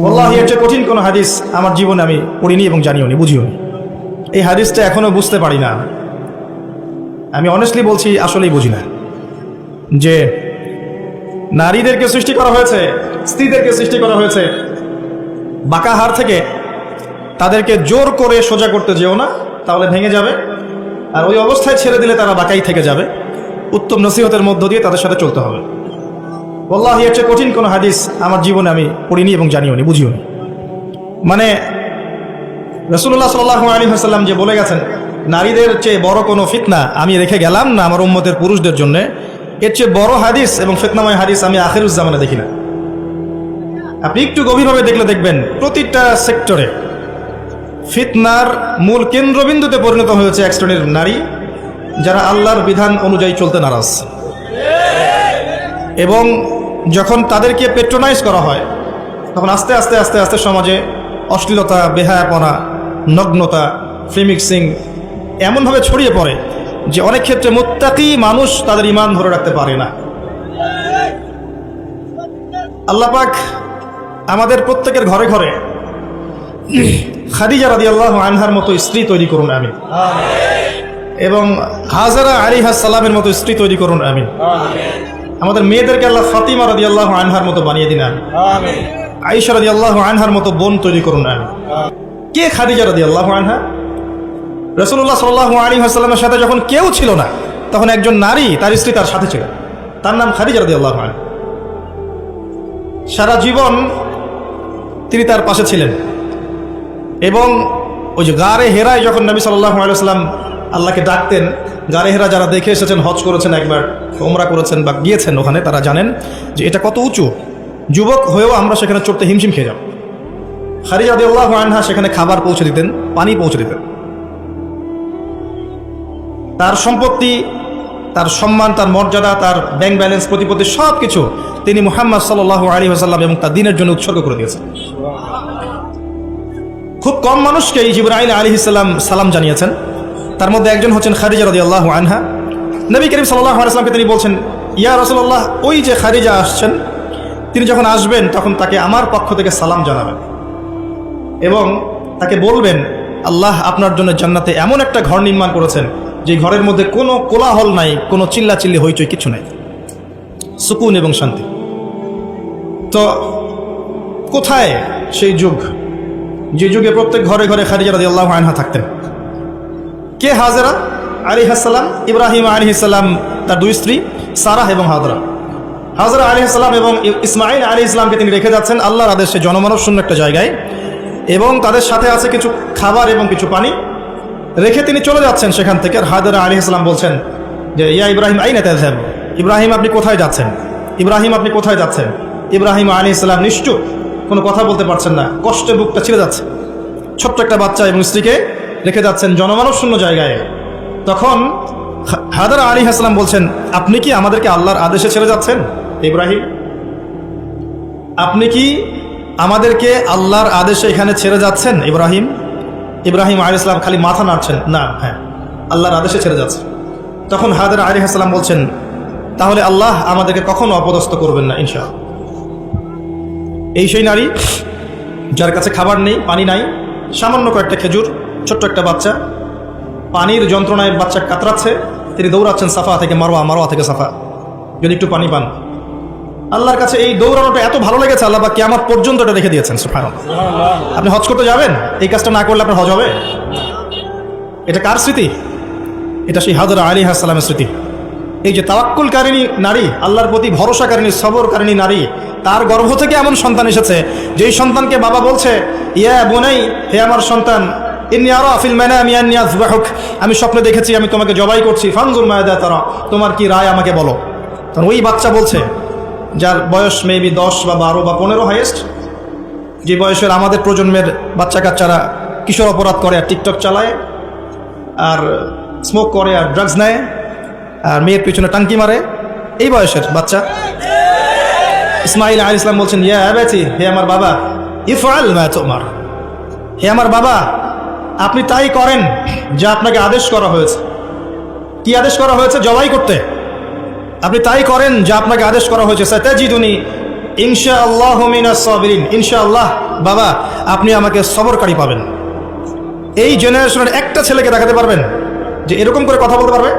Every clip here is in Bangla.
আল্লাহ, এর চেয়ে কঠিন কোনো হাদিস আমার জীবনে আমি পড়িনি এবং জানিও নি, বুঝিও নি। এই হাদিসটা এখনো বুঝতে পারি না। আমি অনেস্টলি বলছি, আসলেই বুঝি না যে নারীদেরকে সৃষ্টি করা হয়েছে, স্ত্রীদেরকে সৃষ্টি করা হয়েছে বাঁকা হাড় থেকে। তাদেরকে জোর করে সোজা করতে যেও না, তাহলে ভেঙে যাবে। আর ওই অবস্থায় ছেড়ে দিলে তারা বাঁকাই থেকে যাবে। উত্তম নসিহতের মধ্য দিয়ে তাদের সাথে চলতে হবে। আল্লাহ, এর চেয়ে কঠিন কোনো হাদিস আমার জীবনে আমি পড়িনি এবং জানিও নি, বুঝিও নি। মানে রাসূলুল্লাহ সাল্লাল্লাহু আলাইহি ওয়াসাল্লাম যে বলে গেছেন, নারীদের চেয়ে বড় কোনো ফিতনা আমি রেখে গেলাম না আমার উম্মতের পুরুষদের জন্য, এর চেয়ে বড় হাদিস এবং ফিতনাময় হাদিস আমি আখিরুজ্জামানে দেখি না। আপনি একটু গভীরভাবে দেখলে দেখবেন, প্রতিটা সেক্টরে ফিতনার মূল কেন্দ্রবিন্দুতে পরিণত হয়েছে এক শ্রেণীর নারী, যারা আল্লাহর বিধান অনুযায়ী চলতে নারাজ। এবং যখন তাদেরকে পেট্রোনাইজ করা হয়, তখন আস্তে আস্তে আস্তে আস্তে সমাজে অশ্লীলতা, বেহায়াপনা, নগ্নতা, ফ্রি মিক্সিং এমনভাবে ছড়িয়ে পড়ে যে অনেক ক্ষেত্রে মুত্তাকি মানুষ তাদের ঈমান ধরে রাখতে পারে না। আল্লাহ পাক আমাদের প্রত্যেকের ঘরে ঘরে খাদিজা রাদিয়াল্লাহু আনহার মতো স্ত্রী তৈরি করুন, আমিন। এবং হাজারা আলাইহিস সালামের মতো স্ত্রী তৈরি করুন, আমিন। আমাদের মেয়েদেরকে আল্লাহ ফাতিমা রাদিয়াল্লাহু আনহার মতো বানিয়ে দিন, আমিন। আয়েশা রাদিয়াল্লাহু আনহার মতো বোন তৈরি করুন, আমিন। কে খাদিজা রাদিয়াল্লাহু আনহা? রাসূলুল্লাহ সাল্লাল্লাহু আলাইহি ওয়াসাল্লামের সাথে যখন কেউ ছিল না, তখন একজন নারী তার স্ত্রী তার সাথে ছিল, তার নাম খাদিজা রাদিয়াল্লাহু আনহা। সারা জীবন তিনি তার পাশে ছিলেন। এবং ওই যে গারে হেরায় যখন নবী সাল্লাল্লাহু আলাইহি ওয়াসাল্লাম আল্লাহকে ডাকতেন, গারে হেরা যারা দেখে এসেছেন, হজ করেছেন, একবার ওমরা করেছেন বা গিয়েছেন ওখানে, তারা জানেন যে এটা কত উঁচু। যুবক হয়েও আমরা সেখানে চড়তে হিমশিম খেয়ে যাব। খাদিজা রাদিয়াল্লাহু আনহা সেখানে খাবার পৌঁছে দিতেন, পানি পৌঁছে দিতেন। তার সম্পত্তি, তার সম্মান, তার মর্যাদা, তার ব্যাংক ব্যালেন্স, প্রতিপত্তি সব কিছু তিনি মুহাম্মদ সাল্লাল্লাহু আলাইহি ওয়াসাল্লাম এবং তার দ্বীনের জন্য উৎসর্গ করে দিয়েছেন। খুব কম মানুষকে জিবরাইল আলাইহিস সালাম সালাম জানিয়েছেন, তার মধ্যে একজন হচ্ছেন খাদিজা রাদিয়াল্লাহু আনহা। নবী করিম সাল্লাল্লাহু আলাইহি ওয়াসাল্লামকে তিনি বলছেন, ইয়া রাসূলুল্লাহ, ওই যে খাদিজা আসছেন, তিনি যখন আসবেন তখন তাকে আমার পক্ষ থেকে সালাম জানাবেন এবং তাকে বলবেন, আল্লাহ আপনার জন্য জান্নাতে এমন একটা ঘর নির্মাণ করেছেন যে ঘরের মধ্যে কোনো কোলাহল নাই, কোনো চিল্লাচিল্লি হইচই কিছু নাই, সুকুন এবং শান্তি। তো কোথায় সেই যুগ, যে যুগে প্রত্যেক ঘরে ঘরে খাদিজা রাদিয়াল্লাহু আনহা থাকতেন? কে হাজেরা আলাইহিস সালাম? ইব্রাহিম আলাইহিস সালাম তার দুই স্ত্রী সারাহ এবং হাজরা। হাজরা আলাইহিস সালাম এবং ইসমাঈল আলাইহিস সালামকে তিনি রেখে যাচ্ছেন আল্লাহর আদেশে জনমানব শূন্য একটা জায়গায়, এবং তাদের সাথে আছে কিছু খাবার এবং কিছু পানি। রেখে তিনি চলে যাচ্ছেন সেখান থেকে। আর হাজরা আলাইহিস সালাম বলছেন যে, ইয়া ইব্রাহিম আইনা তাযহাব, ইব্রাহিম আপনি কোথায় যাচ্ছেন? ইব্রাহিম আপনি কোথায় যাচ্ছেন? ইব্রাহিম আলাইহিস সালাম নিশ্চুপ, কোনো কথা বলতে পারছেন না, কষ্টে বুকটা ছিঁড়ে যাচ্ছে। ছোট্ট একটা বাচ্চা এবং স্ত্রীকে রেখে যাচ্ছেন জনমানব শূন্য জায়গায়। তখন হাজরা আলাইহিস সালাম বলছেন, আপনি কি আমাদেরকে আল্লাহর আদেশে ছেড়ে যাচ্ছেন ইব্রাহিম? আপনি কি আমাদেরকে আল্লাহর আদেশে এখানে ছেড়ে যাচ্ছেন ইব্রাহিম? ইব্রাহিম আলাইহিস সালাম খালি মাথা নাড়ছেন, না, হ্যাঁ, আল্লাহর আদেশে ছেড়ে যাচ্ছে। তখন হাজরা আলাইহিস সালাম বলছেন, তাহলে আল্লাহ আমাদেরকে কখনো অপদস্থ করবেন না ইনশাআল্লাহ। এই সেই নারী যার কাছে খাবার নেই, পানি নাই, সামান্য কয়েকটা খেজুর, ছোট্ট একটা বাচ্চা, পানির যন্ত্রণায় বাচ্চা কাতরাচ্ছে, তিনি দৌড়াচ্ছেন সাফা থেকে মারওয়া, মারওয়া থেকে সাফা, যদি একটু পানি পান। আল্লাহর কাছে এই দৌড়ানোটা এত ভালো লেগেছে, আল্লাহ বা কিয়ামত পর্যন্ত এটা রেখে দিয়েছেন। সুবহানাল্লাহ। আপনি হজ করতে যাবেন, এই কাজটা না করলে আপনার হজ হবে? এটা কার স্মৃতি? এটা সেই হাজরা আলাইহিস সালামের স্মৃতি। এই যে তাওয়াক্কুলকারিনী নারী, আল্লাহর প্রতি ভরসাকারিনী, সবরকারিনী নারী, তার গর্ভ থেকে এমন সন্তান এসেছে যেই সন্তানকে বাবা বলছে, ইয়া বুনাই, হে আমার সন্তান, ইন্নী আরা ফিল মানামি আন্নী আযবাহুক, আমি স্বপ্নে দেখেছি আমি তোমাকে জবাই করছি, ফানজুর মাযা তারা, তোমার কি রায় আমাকে বলো। তখন ওই বাচ্চা বলছে, যার বয়স মেবি 10 বা 12 বা 15 হাইয়েস্ট, যে বয়সের আমাদের প্রজন্মের বাচ্চা কাচ্চারা কিশোর অপরাধ করে আর টিকটক চালায় আর স্মোক করে আর ড্রাগস নেয় আর মেয়ের পিছনে টাঙ্কি মারে, এই বয়সের বাচ্চা। ইসমাঈল আলাইহিস সালাম বলছেন, ইয়া আবাতি, হে আমার বাবা, ইফআল মা তুমার, হে আমার বাবা, আপনি তাই করেন যা আপনাকে আদেশ করা হয়েছে। কি আদেশ করা হয়েছে? জবাই করতে। আপনি তাই করেন যা আপনাকে আদেশ করা হয়েছে। সাতাজিদুনি ইনশাআল্লাহ মিনাস সাবিরিন, ইনশাআল্লাহ বাবা আপনি আমাকে সবরকারী পাবেন। এই জেনারেশনের একটা ছেলেকে দেখাতে পারবেন যে এরকম করে কথা বলতে পারবে?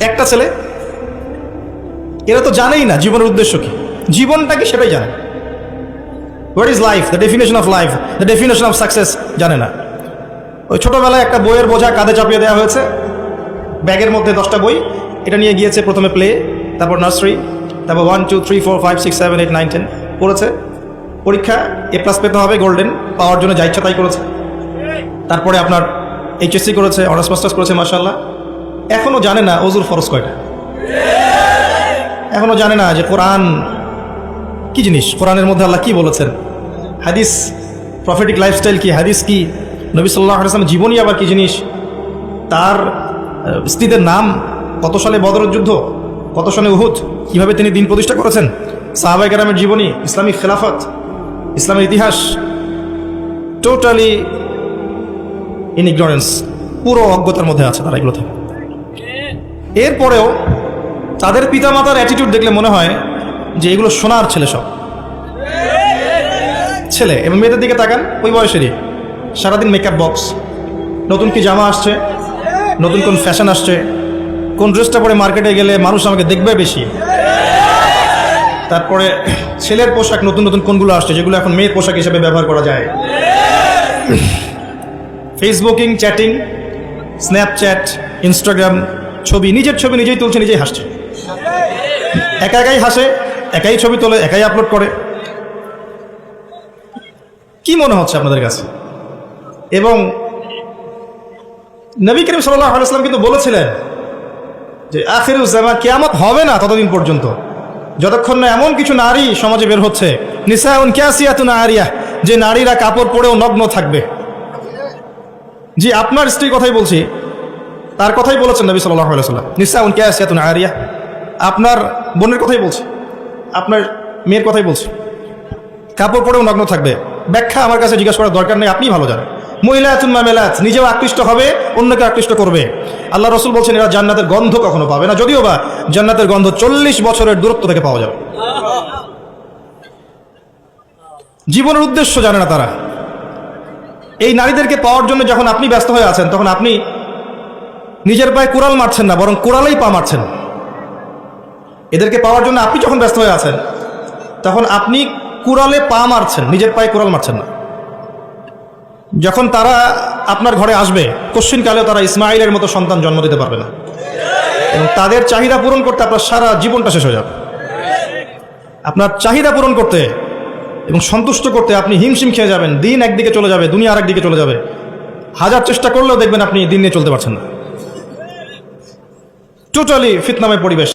একটা ছেলে? এরা তো জানেই না জীবনের উদ্দেশ্য কি, জীবনটা কি সেটাই জানে। What is life, the definition of life, the definition of success জানে না। ওই ছোটবেলায় একটা বইয়ের বোঝা কাঁধে চাপিয়ে দেওয়া হয়েছে, ব্যাগের মধ্যে 10টা বই, এটা নিয়ে গিয়েছে প্রথমে প্লে, তারপর নার্সারি, তারপর 1 2 3 4 5 6 7 8 9 10 পড়েছে। পরীক্ষা A+ পেতে হবে, গোল্ডেন পাওয়ার জন্য যা ইচ্ছা তাই করেছে। তারপরে আপনার HSC করেছে, অনার্স মাস্টার্স করেছে, মাশাআল্লাহ। এখনও জানে না ওযুর ফরজ কয়টা, এখনও জানে না যে কোরআন কি জিনিস, কোরআনের মধ্যে আল্লাহ কি বলেছেন, হাদিস প্রফেটিক লাইফস্টাইল কি, হাদিস কি, নবী সাল্লাল্লাহু আলাইহি ওয়াসাল্লামের জীবনী আবার কি জিনিস, তার স্ত্রীদের নাম, কত সালে বদরের যুদ্ধ, কত সালে উহুদ, কিভাবে তিনি দিন প্রতিষ্ঠা করেছেন, সাহাবায়ে কেরামের জীবনী, ইসলামিক খেলাফত, ইসলামের ইতিহাস, টোটালি ইন ইগনোরেন্স, পুরো অজ্ঞতার মধ্যে আছে তারা এগুলো থেকে। এরপরেও তাদের পিতামাতার অ্যাটিটিউড দেখলে মনে হয় যে এগুলো সোনার ছেলে, সব ছেলে। এবং মেয়েদের দিকে তাকান, ওই বয়সেরই সারাদিন মেকআপ বক্স, নতুন কি জামা আসছে, নতুন কোন ফ্যাশন আসছে, কোন ড্রেসটা পরে মার্কেটে গেলে মানুষ আমাকে দেখবে বেশি, তারপরে ছেলের পোশাক নতুন নতুন কোনগুলো আসছে যেগুলো এখন মেয়ের পোশাক হিসেবে ব্যবহার করা যায়, ফেসবুকিং, চ্যাটিং, স্ন্যাপচ্যাট, ইনস্টাগ্রাম, ছবি, নিজের ছবি নিজেই তুলছে, নিজেই হাসছে, একা একাই হাসে, একাই ছবি তোলে, একাই আপলোড করে। কি মনে হচ্ছে আপনাদের কাছে? এবং নবী করিম সাল্লাল্লাহু আলাইহি ওয়াসাল্লাম কিন্তু বলেছিলেন যে আখিরুজ জামান, কিয়ামত হবে না ততদিন পর্যন্ত যতক্ষণ না এমন কিছু নারী সমাজে বের হচ্ছে, নিসাউন কাসিয়াতুন আরিয়াহ, যে নারীরা কাপড় পরেও নগ্ন থাকবে। জি, আপনার স্ত্রীর কথাই বলছি, তার কথাই বলেছেন নবী সাল্লাল্লাহু আলাইহি ওয়াসাল্লাম, নিসাউন কাসিয়াতুন আরিয়াহ। আপনার বোনের কথাই বলছি, আপনার মেয়ের কথাই বলছি, কাপড় পরেও নগ্ন থাকবে। ব্যাখ্যা আমার কাছে জিজ্ঞাসা করার দরকার নেই, আপনি ভালো জানেন। মহিলাতুন মামেলাত, নিজেও আকৃষ্ট হবে, অন্যকে আকৃষ্ট করবে। আল্লাহ রসুল বলছেন এরা জান্নাতের গন্ধ কখনো পাবে না, যদিও বা জান্নাতের গন্ধ 40 বছরের দূরত্ব থেকে পাওয়া যাবে। জীবনের উদ্দেশ্য জানে না তারা। এই নারীদেরকে পাওয়ার জন্য যখন আপনি ব্যস্ত হয়ে আছেন, তখন আপনি নিজের পায়ে কুড়াল মারছেন না, বরং কুড়ালেই পা মারছেন। এদেরকে পাওয়ার জন্য আপনি যখন ব্যস্ত হয়ে আছেন, তখন আপনি কুড়ালে পা মারছেন, নিজের পায়ে কুড়াল মারছেন না। যখন তারা আপনার ঘরে আসবে, কশ্চিনকালেও তারা ইসমাইলের মতো সন্তান জন্ম দিতে পারবে না, এবং তাদের চাহিদা পূরণ করতে আপনার সারা জীবনটা শেষ হয়ে যাবে। আপনার চাহিদা পূরণ করতে এবং সন্তুষ্ট করতে আপনি হিমশিম খেয়ে যাবেন, দিন একদিকে চলে যাবে, দুনিয়া আরেক দিকে চলে যাবে। হাজার চেষ্টা করলেও দেখবেন আপনি দিন নিয়ে চলতে পারছেন না। টোটালি ফিতনাময় পরিবেশ।